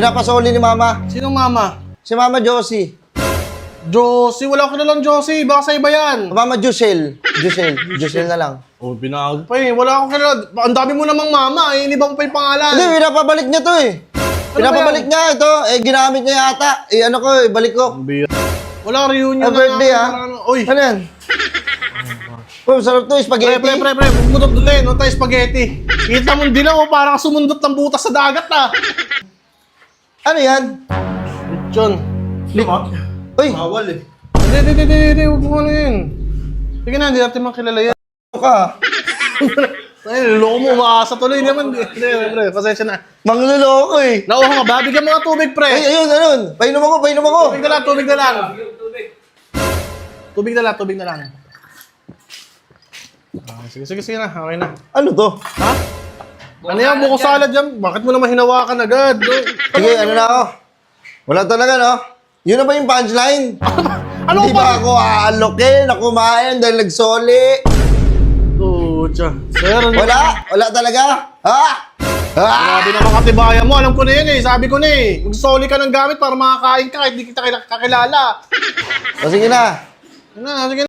Pinapasoli ni Mama. Sinong mama? Si Mama Josie. Josie, wala ko nalang Josie. Baka sa iba yan. Mama Jusel. Jusel na lang. Oh, binawag pa eh. Wala akong kilala. Ang dami mo namang mama eh. Inibang pa yung pangalan. Hindi, pinapabalik niya to eh. Pinapabalik niya ito. Ginamit niya yata. Ano ko, balik ko. Wala reunion Birthday Uy. Ano yan? Oh, sarap to, spaghetti. Pre. Huwag mo dutin. Huwag tayo spaghetti. Kita mo din ako parang sumundot ng butas sa dagat ah. Ano yan? John. Uy, Bawal eh. Hindi. Huwag mo ano yun. Sige na, hindi natin makilala yan. ano ka? Ay, loko mo. Umaasa tuloy naman. Pre, pasensya na. Mangluloko eh. Nauha ka ba? Bigyan mo nga tubig, pre. Ay, ayun. Painom ako. Tubig na lang. Tubig na lang. Sige na. Okay na. Ano to? Ha? Ano yan? Buko salad yan. Bakit mo naman hinawakan agad? Sige, ano na ako? Wala talaga, no? Yun na ba yung punchline? Ano Hindi ba ako aalokin na kumain dahil nagsoli? Pucha. Sir, Wala talaga? Ha? Grabe naman katibayan mo. Alam ko na yan eh. Sabi ko na eh. Magsoli ka ng gamit para makakain ka kahit di kita kakilala. O sige na. Sige na.